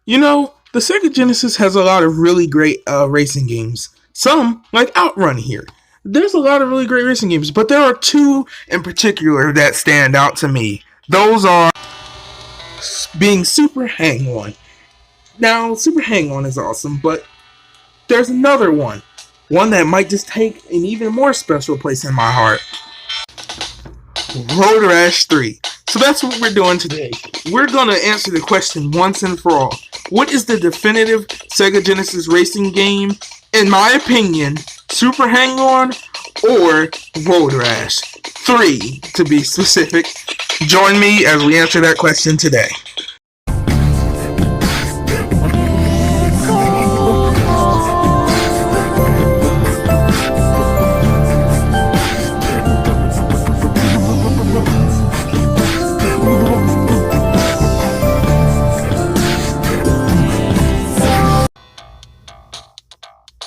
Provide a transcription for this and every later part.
You know, the Sega Genesis has a lot of really great racing games. Some, like Outrun here. There's a lot of really great racing games, but there are two in particular that stand out to me. Those are being Super Hang On. Now, Super Hang On is awesome, but there's another one. One that might just take an even more special place in my heart. Road Rash 3. So that's what we're doing today. We're going to answer the question once and for all. What is the definitive Sega Genesis racing game? In my opinion, Super Hang On or Road Rash 3 to be specific. Join me as we answer that question today.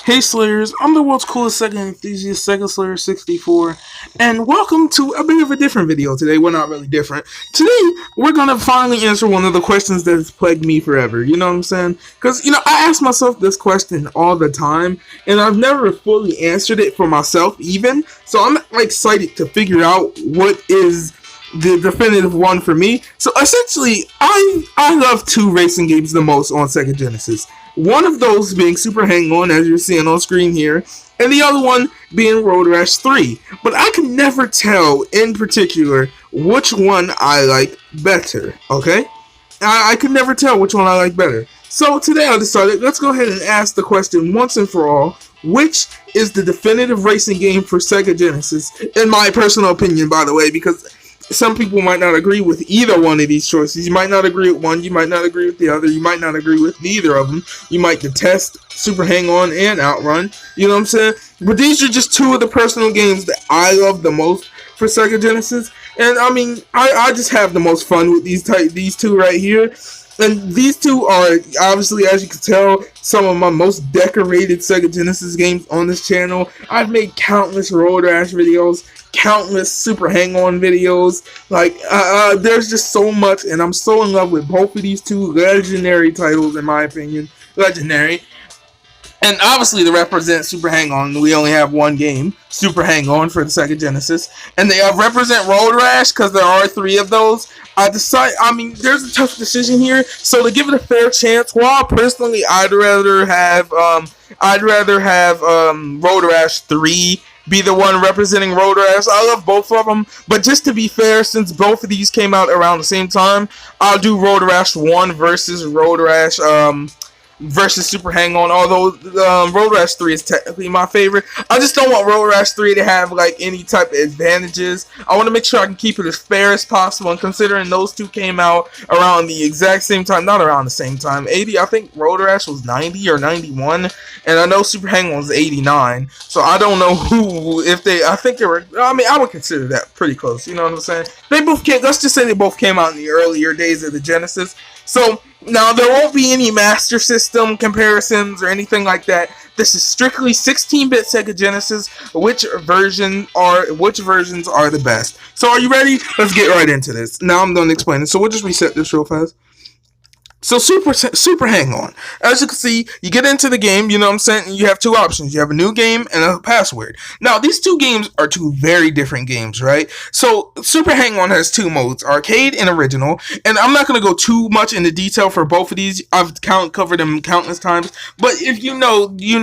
Hey Slayers, I'm the world's coolest Sega enthusiast, Sega Slayer 64, and welcome to a bit of a different video today. Well, not really different. Today, we're gonna finally answer one of the questions that has plagued me forever, you know what I'm saying? Because, I ask myself this question all the time, and I've never fully answered it for myself even, so I'm excited to figure out what is the definitive one for me. So essentially, I love two racing games the most on Sega Genesis. One of those being Super Hang On, as you're seeing on screen here, and the other one being Road Rash 3. But I can never tell in particular which one I like better, okay? I could never tell which one I like better. So today I decided, let's go ahead and ask the question once and for all, which is the definitive racing game for Sega Genesis? In my personal opinion, by the way, because some people might not agree with either one of these choices. You might not agree with one, you might not agree with the other, you might not agree with neither of them. You might detest Super Hang On and Outrun, you know what I'm saying? But these are just two of the personal games that I love the most for Sega Genesis. And I mean, I just have the most fun with these two right here. And these two are, obviously, as you can tell, some of my most decorated Sega Genesis games on this channel. I've made countless Road Rash videos, countless Super Hang On videos. There's just so much, and I'm so in love with both of these two legendary titles, in my opinion. Legendary. And obviously, to represent Super Hang On, we only have one game, Super Hang On, for the Sega Genesis. And they represent Road Rash, because there are three of those. There's a tough decision here. So to give it a fair chance, while personally, I'd rather have Road Rash 3 be the one representing Road Rash. I love both of them, but just to be fair, since both of these came out around the same time, I'll do Road Rash 1 versus Road Rash versus Super Hang On, although Road Rash 3 is technically my favorite. I just don't want Road Rash 3 to have any type of advantages. I want to make sure I can keep it as fair as possible, and considering those two came out around the exact same time, not around the same time, I think Road Rash was 90 or 91, and I know Super Hang On was 89, so I don't know I would consider that pretty close, you know what I'm saying? Let's just say they both came out in the earlier days of the Genesis. So, now there won't be any Master System comparisons or anything like that. This is strictly 16-bit Sega Genesis. Which versions are the best? So, are you ready? Let's get right into this. Now I'm done explaining. So, we'll just reset this real fast. So Super Hang On. As you can see, you get into the game, you know what I'm saying, and you have two options. You have a new game and a password. Now, these two games are two very different games, right? So Super Hang On has two modes, arcade and original, and I'm not going to go too much into detail for both of these. I've covered them countless times, but if you know the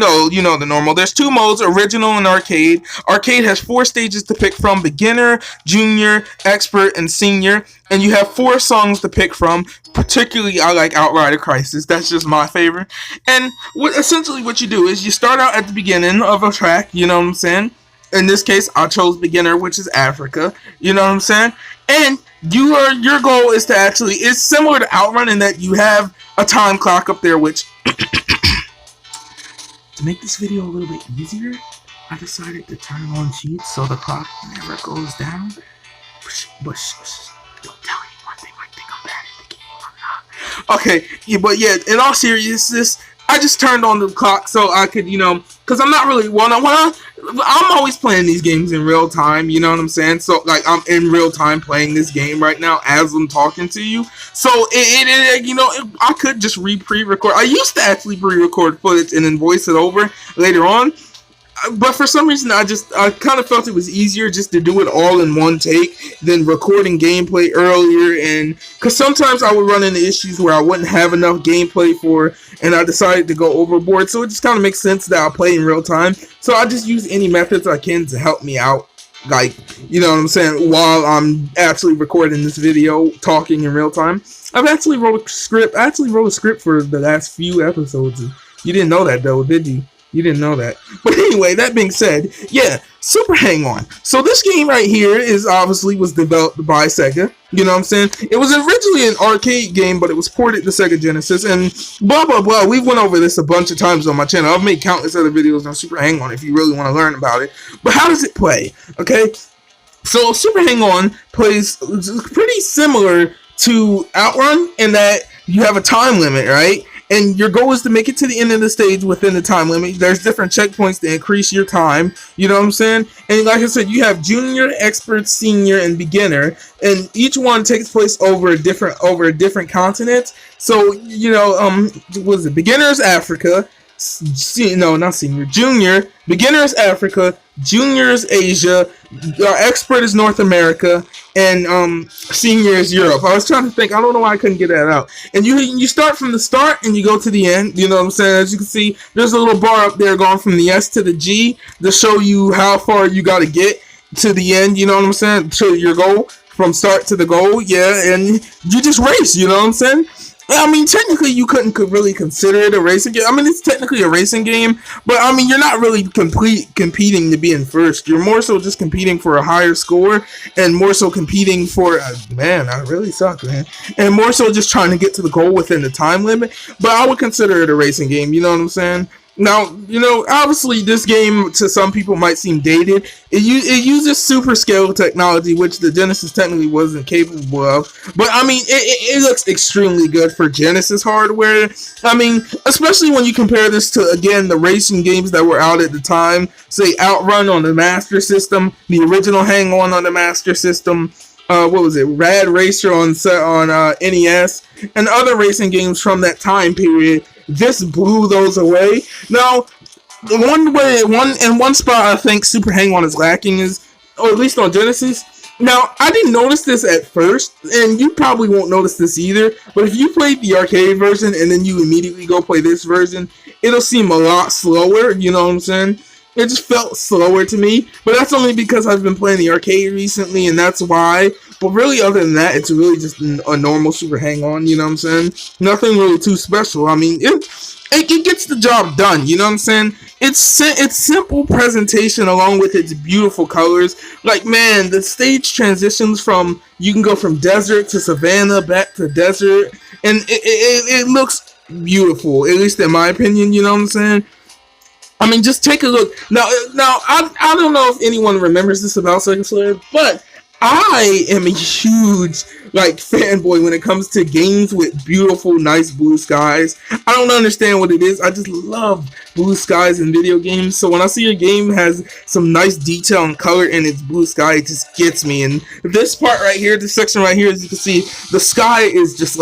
normal. There's two modes, original and arcade. Arcade has 4 stages to pick from: beginner, junior, expert, and senior. And you have 4 songs to pick from. Particularly, I like Outrider Crisis. That's just my favorite. And essentially what you do is you start out at the beginning of a track, you know what I'm saying? In this case, I chose beginner, which is Africa. You know what I'm saying? And your goal is to it's similar to Outrun in that you have a time clock up there, which to make this video a little bit easier, I decided to turn on cheats so the clock never goes down. But don't tell anyone, they might think I'm bad at the game. I'm not. Okay, yeah, but yeah, in all seriousness, I just turned on the clock so I could, because I'm not really I'm always playing these games in real time, you know what I'm saying? So, like, I'm in real time playing this game right now as I'm talking to you. So, I could just pre-record. I used to actually pre-record footage and then voice it over later on. But for some reason, I kind of felt it was easier just to do it all in one take than recording gameplay earlier. And because sometimes I would run into issues where I wouldn't have enough gameplay and I decided to go overboard. So it just kind of makes sense that I'll play in real time. So I just use any methods I can to help me out. Like, you know what I'm saying, while I'm actually recording this video, talking in real time. I've actually wrote a script. I actually wrote a script for the last few episodes. You didn't know that, though, did you? You didn't know that. But anyway, that being said, yeah, Super Hang-On. So this game right here was developed by Sega. You know what I'm saying? It was originally an arcade game, but it was ported to Sega Genesis, and blah, blah, blah. We went over this a bunch of times on my channel. I've made countless other videos on Super Hang-On if you really want to learn about it. But how does it play? Okay? So Super Hang-On plays pretty similar to Outrun in that you have a time limit, right? And your goal is to make it to the end of the stage within the time limit. There's different checkpoints to increase your time. You know what I'm saying? And like I said, you have junior, expert, senior, and beginner. And each one takes place over a different continent. So, was it? Beginner is Africa. No, not senior. Junior. Beginner is Africa. Junior is Asia. Expert is North America. And senior is Europe. I was trying to think. I don't know why I couldn't get that out. And you start from the start and you go to the end. You know what I'm saying? As you can see, there's a little bar up there going from the S to the G to show you how far you got to get to the end. You know what I'm saying? To your goal, from start to the goal. Yeah, and you just race. You know what I'm saying? I mean, technically, you couldn't really consider it a racing game. I mean, it's technically a racing game, but I mean, you're not really competing to be in first. You're more so just competing for a higher score, and more so competing for man, I really suck, man. And more so just trying to get to the goal within the time limit. But I would consider it a racing game. You know what I'm saying? Now, obviously this game to some people might seem dated. It uses super scale technology, which the Genesis technically wasn't capable of. But, I mean, it looks extremely good for Genesis hardware. I mean, especially when you compare this to, again, the racing games that were out at the time. Say, Outrun on the Master System, the original Hang-On the Master System. What was it? Rad Racer on NES, and other racing games from that time period. This blew those away. Now, one spot I think Super Hang-On is lacking is, or at least on Genesis. Now, I didn't notice this at first, and you probably won't notice this either, but if you played the arcade version and then you immediately go play this version, it'll seem a lot slower, you know what I'm saying? It just felt slower to me, but that's only because I've been playing the arcade recently, and that's why. But really, other than that, it's really just a normal Super Hang-On, you know what I'm saying? Nothing really too special. I mean, it gets the job done, you know what I'm saying? It's simple presentation along with its beautiful colors. Like, man, the stage transitions you can go from desert to savanna, back to desert, and it looks beautiful, at least in my opinion, you know what I'm saying? I mean, just take a look. Now, I don't know if anyone remembers this about Sega Slayer, but I am a huge, fanboy when it comes to games with beautiful, nice blue skies. I don't understand what it is. I just love blue skies in video games. So when I see a game has some nice detail and color in its blue sky, it just gets me. And this part right here, this section right here, as you can see, the sky is just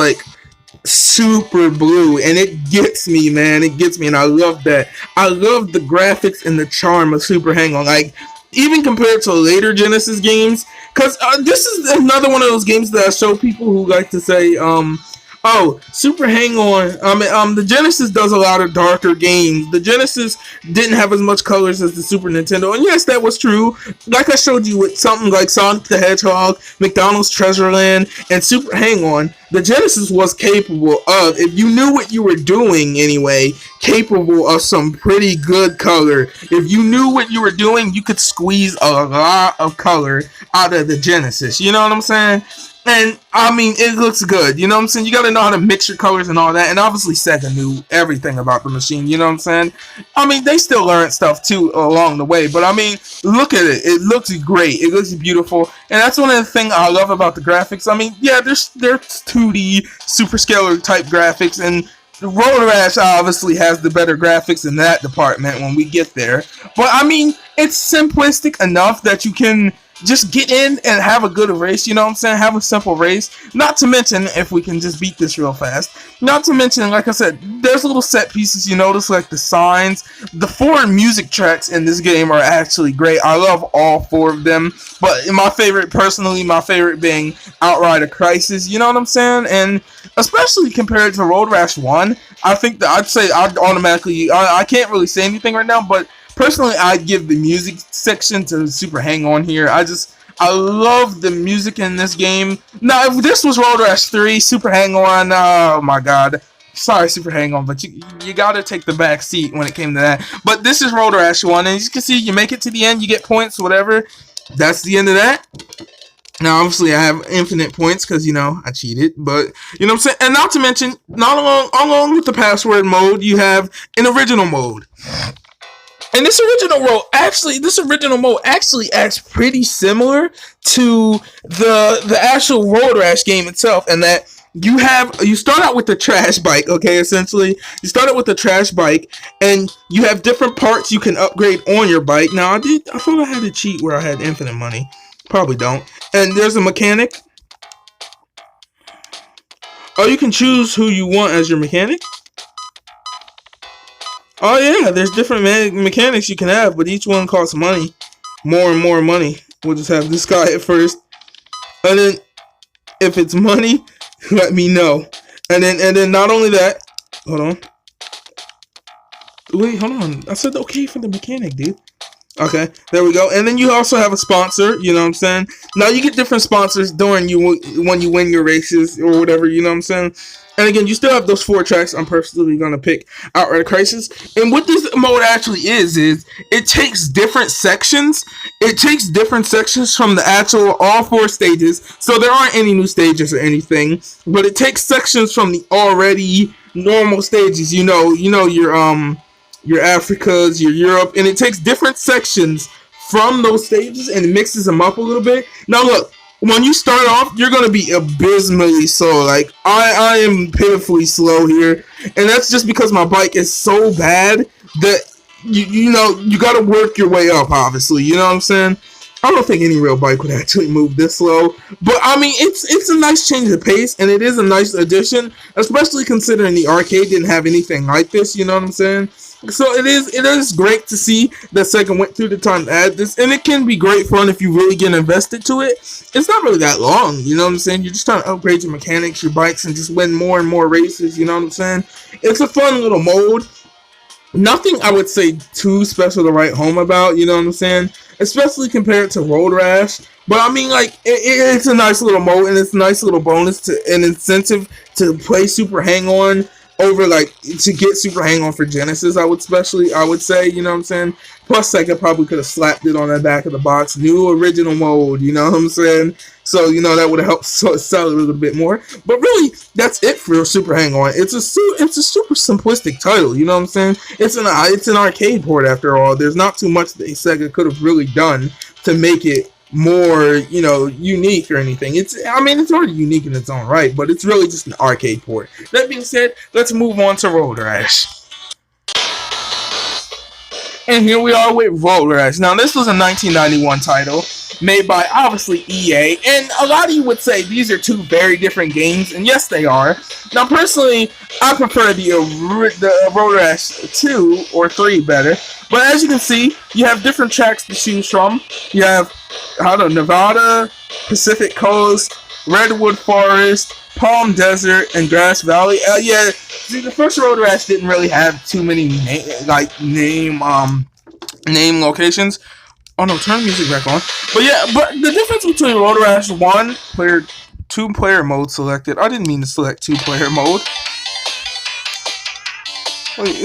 super blue, and it gets me, man. It gets me, and I love that. I love the graphics and the charm of Super Hang-On, even compared to later Genesis games, because this is another one of those games that I show people who like to say, oh, Super Hang-On, the Genesis does a lot of darker games. The Genesis didn't have as much colors as the Super Nintendo, and yes, that was true. Like I showed you with something like Sonic the Hedgehog, McDonald's Treasure Land, and Super Hang-On, the Genesis was capable of, if you knew what you were doing anyway, capable of some pretty good color. If you knew what you were doing, you could squeeze a lot of color out of the Genesis. You know what I'm saying? And, I mean, it looks good, you know what I'm saying? You gotta know how to mix your colors and all that, and obviously Sega knew everything about the machine, you know what I'm saying? I mean, they still learned stuff, too, along the way, but, I mean, look at it. It looks great. It looks beautiful, and that's one of the things I love about the graphics. I mean, yeah, there's 2D, super scalar type graphics, and Road Rash obviously has the better graphics in that department when we get there. But I mean, it's simplistic enough that you can just get in and have a good race, you know what I'm saying? Have a simple race. Not to mention, if we can just beat this real fast. Not to mention, like I said, there's little set pieces you notice, like the signs. The 4 music tracks in this game are actually great. I love all 4 of them. But my favorite, personally, my favorite being Outrider Crisis, you know what I'm saying? And especially compared to Road Rash 1, I think that I'd automatically, I can't really say anything right now, but personally, I'd give the music section to Super Hang On here. I love the music in this game. Now, if this was Road Rash 3, Super Hang On, oh my god. Sorry, Super Hang On, but you gotta take the back seat when it came to that. But this is Road Rash 1, and as you can see, you make it to the end, you get points, whatever. That's the end of that. Now, obviously, I have infinite points because, you know, I cheated. But, you know what I'm saying? And not to mention, not along with the password mode, you have an original mode. And this original mode actually acts pretty similar to the actual Road Rash game itself, and that you start out with the trash bike, okay, essentially. You start out with the trash bike, and you have different parts you can upgrade on your bike. Now, I thought I had a cheat where I had infinite money. Probably don't. And there's a mechanic. Oh, you can choose who you want as your mechanic? Oh yeah, there's different mechanics you can have, but each one costs money. More and more money. We'll just have this guy at first. And then, if it's money, let me know. And then not only that, hold on. Wait, hold on. I said okay for the mechanic, dude. Okay, there we go. And then you also have a sponsor, you know what I'm saying? Now you get different sponsors when you win your races or whatever, you know what I'm saying? And again, you still have those 4 tracks. I'm personally going to pick Outrider Crisis. And what this mode actually is it takes different sections. It takes different sections from the actual all 4 stages. So there aren't any new stages or anything. But it takes sections from the already normal stages. You know your Africas, your Europe. And it takes different sections from those stages and mixes them up a little bit. Now look. When you start off, you're going to be abysmally slow. Like, I am pitifully slow here. And that's just because my bike is so bad that, you got to work your way up, obviously. You know what I'm saying? I don't think any real bike would actually move this slow. But, I mean, it's a nice change of pace. And it is a nice addition. Especially considering the arcade didn't have anything like this. You know what I'm saying? So it is great to see that Sega went through the time to add this, and it can be great fun if you really get invested to it. It's not really that long, you know what I'm saying? You're just trying to upgrade your mechanics, your bikes, and just win more and more races, you know what I'm saying? It's a fun little mode. Nothing I would say too special to write home about, you know what I'm saying? Especially compared to Road Rash. But I mean, like, it's a nice little mode, and it's a nice little bonus to an incentive to play Super Hang On over, like, to get Super Hang On for Genesis, I would say, you know what I'm saying? Plus, Sega probably could have slapped it on the back of the box. New original mode, you know what I'm saying? So, you know, that would have helped sell it a little bit more. But really, that's it for Super Hang On. It's a super simplistic title, you know what I'm saying? It's an arcade port, after all. There's not too much that Sega could have really done to make it more, you know, unique or anything. It's already unique in its own right, but it's really just an arcade port. That being said, let's move on to Road Rash. And here we are with Road Rash. Now, this was a 1991 title made by, obviously, EA. And a lot of you would say these are 2 very different games, and yes, they are. Now, personally, I prefer the Road Rash 2 or 3 better. But as you can see, you have different tracks to choose from. You have, Nevada, Pacific Coast, Redwood Forest, Palm Desert, and Grass Valley. Yeah, see, the first Road Rash didn't really have too many name locations. Oh no, turn the music back on. But yeah, but the difference between Road Rash 2-player mode selected. I didn't mean to select 2-player mode. Wait,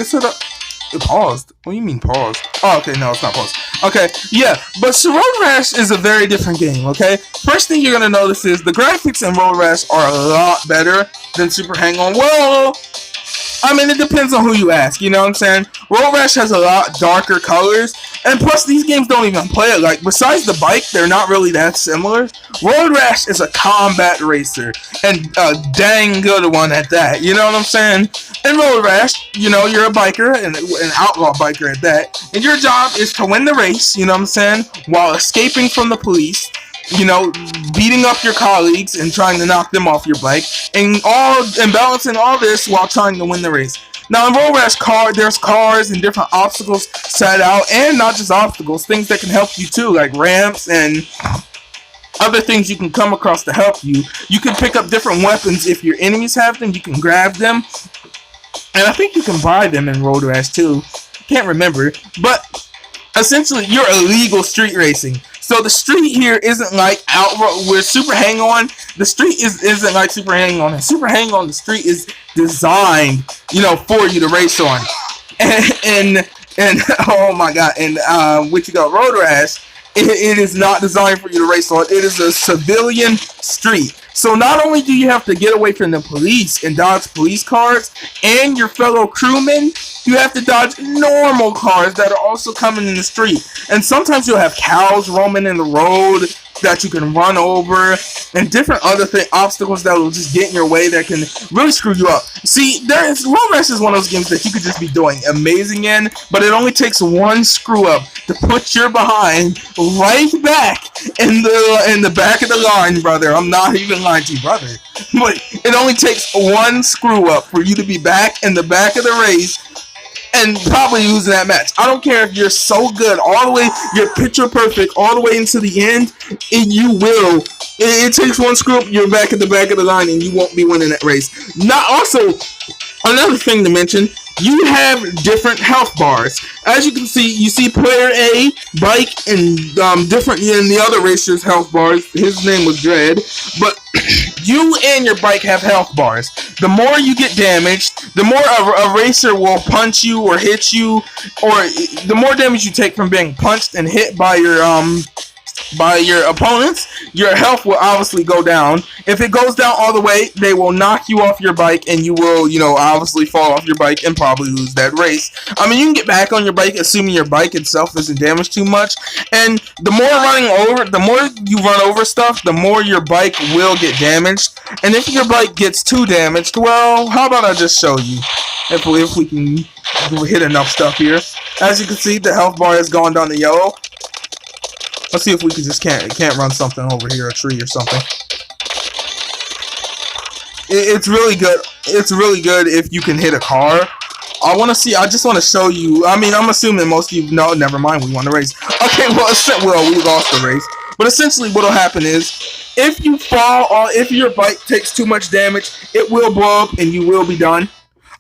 it paused. What do you mean paused? Oh, okay, no, it's not paused. Okay, yeah, but so Road Rash is a very different game, okay? First thing you're going to notice is the graphics in Road Rash are a lot better than Super Hang On. Well, I mean, it depends on who you ask, you know what I'm saying? Road Rash has a lot darker colors, And plus, these games don't even play it. Like, besides the bike, they're not really that similar. Road Rash is a combat racer, and a dang good one at that. You know what I'm saying? In Road Rash, you know, you're a biker, and an outlaw biker at that, and your job is to win the race, you know what I'm saying, while escaping from the police, you know, beating up your colleagues and trying to knock them off your bike, and balancing all this while trying to win the race. Now in Road Rash, there's cars and different obstacles set out, and not just obstacles, things that can help you too, like ramps and other things you can come across to help you. You can pick up different weapons if your enemies have them. You can grab them, and I think you can buy them in Road Rash too. Can't remember, but essentially you're illegal street racing. So the street here isn't like where Super Hang On. The street isn't like Super Hang On. And Super Hang On, the street is designed, you know, for you to race on. And oh my god, and what you got, Road Rash, it is not designed for you to race on. It is a civilian street. So not only do you have to get away from the police and dodge police cars and your fellow crewmen, you have to dodge normal cars that are also coming in the street. And sometimes you'll have cows roaming in the road that you can run over, and different other obstacles that will just get in your way that can really screw you up. See, Road Rash is one of those games that you could just be doing amazing in, but it only takes one screw up to put your behind right back in the back of the line, brother. I'm not even lying to you, brother. But it only takes one screw up for you to be back in the back of the race and probably losing that match. I don't care if you're so good all the way, you're picture perfect all the way into the end, and you will. It takes one screw up, you're back at the back of the line, and you won't be winning that race. Not also, another thing to mention, you have different health bars. As you can see, you see player A, bike, and different in the other racer's health bars. His name was Dread, but you and your bike have health bars. The more you get damaged, the more a racer will punch you or hit you, or the more damage you take from being punched and hit by your opponents, your health will obviously go down. If it goes down all the way, they will knock you off your bike, and you will, you know, obviously fall off your bike and probably lose that race. I mean, you can get back on your bike, assuming your bike itself isn't damaged too much. And the more you run over stuff, the more your bike will get damaged. And if your bike gets too damaged, well, how about I just show you? If we can hit enough stuff here. As you can see, the health bar has gone down to yellow. Let's see if we can just can't run something over here, a tree or something. It's really good. It's really good if you can hit a car. I just want to show you. I mean, I'm assuming most of you know. Never mind, we won the race. Okay, well, we lost the race. But essentially, what'll happen is, if you fall, or if your bike takes too much damage, it will blow up and you will be done.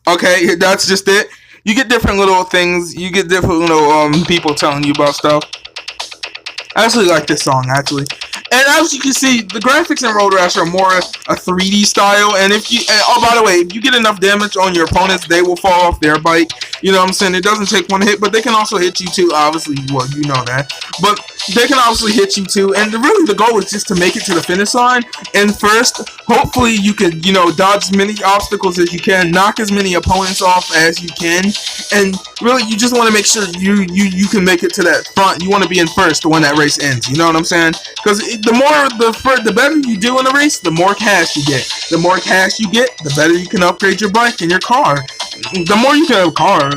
Okay, that's just it. You get different little things. You get different little people telling you about stuff. I actually like this song, actually. And as you can see, the graphics in Road Rash are more a 3D style. And oh, by the way, if you get enough damage on your opponents, they will fall off their bike. You know what I'm saying? It doesn't take one hit, but they can also hit you too. Obviously, well, you know that. But they can obviously hit you too. And really, the goal is just to make it to the finish line. And first, hopefully, you can, you know, dodge as many obstacles as you can, knock as many opponents off as you can. And really, you just want to make sure you can make it to that front. You want to be in first when that race ends. You know what I'm saying? Because the better you do in a race, the more cash you get. The more cash you get, the better you can upgrade your bike and your car. The more you can have a car,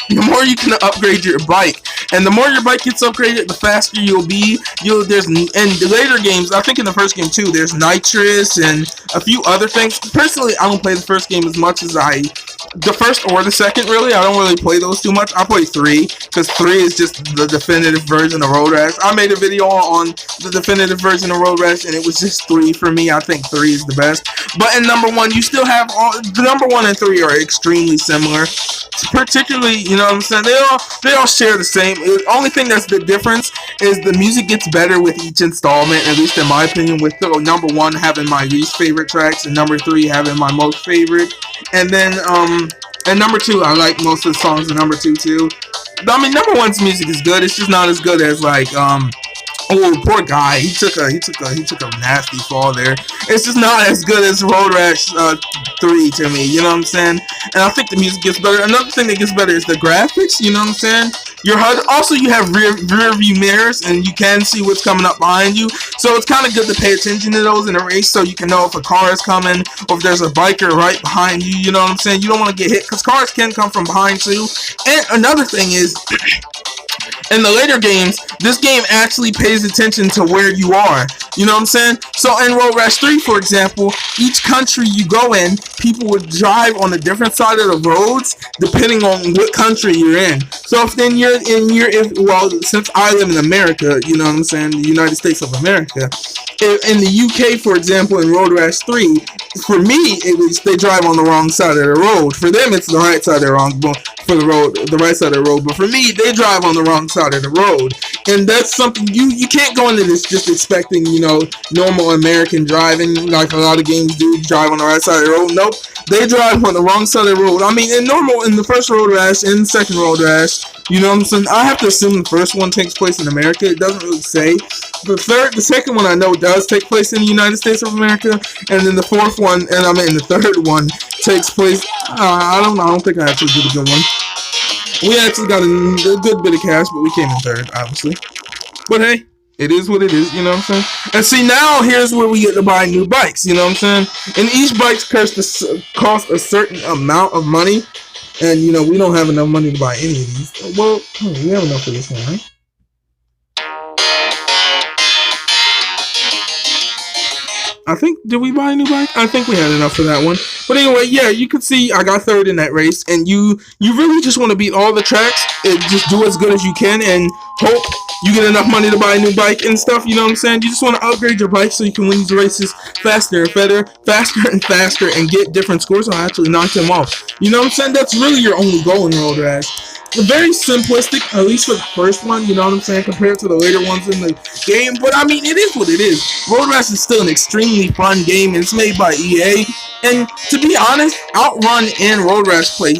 the more you can upgrade your bike. And the more your bike gets upgraded, the faster you'll be. There's in the later games, I think in the first game too, there's nitrous and a few other things. Personally, I don't play the first game as much as the first or the second, really. I don't really play those too much. I play 3, because 3 is just the definitive version of Road Rash. I made a video on the definitive version of Road Rash, and it was just 3 for me. I think 3 is the best. But in number 1, you still have the number 1 and 3 are extremely similar. Particularly, you know what I'm saying? They all share the same. The only thing that's the difference is the music gets better with each installment, at least in my opinion, with the number 1 having my least favorite tracks and number 3 having my most favorite. And then and number 2, I like most of the songs in number 2 too. I mean, number 1's music is good. It's just not as good as like oh, poor guy. He took a nasty fall there. It's just not as good as Road Rash 3 to me. You know what I'm saying? And I think the music gets better. Another thing that gets better is the graphics. You know what I'm saying? your HUD. Also, you have rear view mirrors, and you can see what's coming up behind you. So it's kind of good to pay attention to those in a race, so you can know if a car is coming or if there's a biker right behind you. You know what I'm saying? You don't want to get hit because cars can come from behind too. And another thing is, in the later games, this game actually pays attention to where you are. You know what I'm saying? So in Road Rash 3, for example, each country you go in, people would drive on a different side of the roads depending on what country you're in. So if then well, since I live in America, you know what I'm saying, the United States of America, in the UK, for example, in Road Rash 3, for me, at least, they drive on the wrong side of the road. For them, it's the right side of the right side of the road. But for me, they drive on the wrong side of the road. And that's something you can't go into this just expecting, normal American driving, like a lot of games do, drive on the right side of the road. Nope. They drive on the wrong side of the road. I mean, in the first Road Rash, in the second Road Rash, you know what I'm saying? I have to assume the first one takes place in America. It doesn't really say. The second one I know does take place in the United States of America, and then the fourth one, the third one takes place. I don't think I actually did a good one. We actually got a good bit of cash, but we came in third, obviously. But hey, it is what it is, you know what I'm saying? And see, now here's where we get to buy new bikes, you know what I'm saying? And each bike cost a certain amount of money. And, we don't have enough money to buy any of these. Well, we have enough for this one, right? I think, did we buy a new bike? I think we had enough for that one. But anyway, yeah, you can see I got third in that race. And you really just want to beat all the tracks and just do as good as you can and hope you get enough money to buy a new bike and stuff, you know what I'm saying? You just want to upgrade your bike so you can win these races faster and faster and get different scores. I actually knocked him off. You know what I'm saying? That's really your only goal in Road Rash. Very simplistic, at least for the first one, you know what I'm saying, compared to the later ones in the game. But I mean, it is what it is. Road Rash is still an extremely fun game, and it's made by EA. And to be honest, Outrun and Road Rash play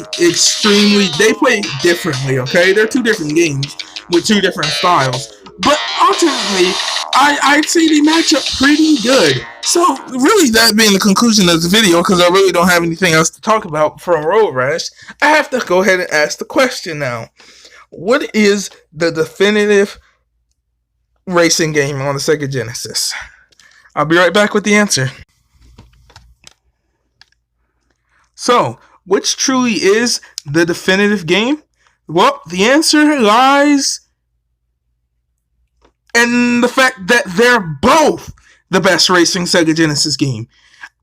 differently, okay? They're two different games with two different styles. But ultimately, I'd say they match up pretty good. So, really, that being the conclusion of the video, because I really don't have anything else to talk about from Road Rash, I have to go ahead and ask the question now. What is the definitive racing game on the Sega Genesis? I'll be right back with the answer. So, which truly is the definitive game? Well, the answer lies in the fact that they're both the best racing Sega Genesis game.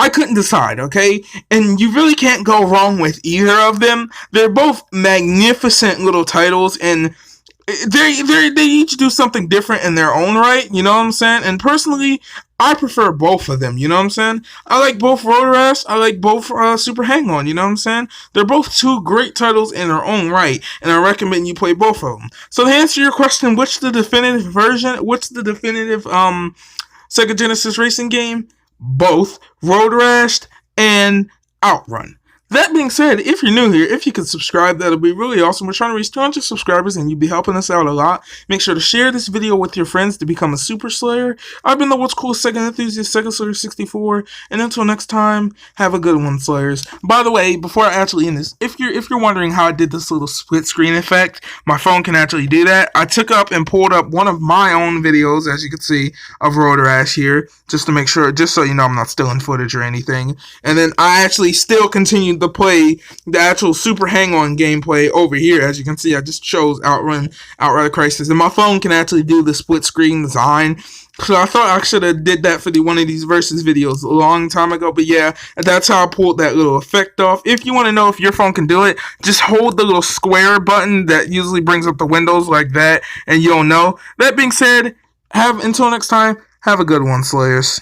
I couldn't decide, okay? And you really can't go wrong with either of them. They're both magnificent little titles, and they each do something different in their own right, you know what I'm saying? And personally, I prefer both of them, you know what I'm saying? I like both Road Rash, I like both Super Hang-On, you know what I'm saying? They're both two great titles in their own right, and I recommend you play both of them. So to answer your question, what's the definitive Sega Genesis racing game? Both Road Rash and Outrun. That being said, if you're new here, if you could subscribe, that'll be really awesome. We're trying to reach 200 subscribers, and you'd be helping us out a lot. Make sure to share this video with your friends to become a Super Slayer. I've been the What's Cool Sega Enthusiast, Sega Slayer 64, and until next time, have a good one, Slayers. By the way, before I actually end this, if you're wondering how I did this little split screen effect, my phone can actually do that. I took up and pulled up one of my own videos, as you can see, of Road Rash here, just to make sure, just so you know I'm not stealing footage or anything. And then I actually still continued to play the actual Super Hang-On gameplay over here. As you can see, I just chose Outrider Crisis, and my phone can actually do the split screen design. So I thought I should have did that for one of these versus videos a long time ago. But yeah, that's how I pulled that little effect off. If you want to know if your phone can do it, just hold the little square button that usually brings up the windows like that, and you'll know. That being said, until next time, have a good one, Slayers.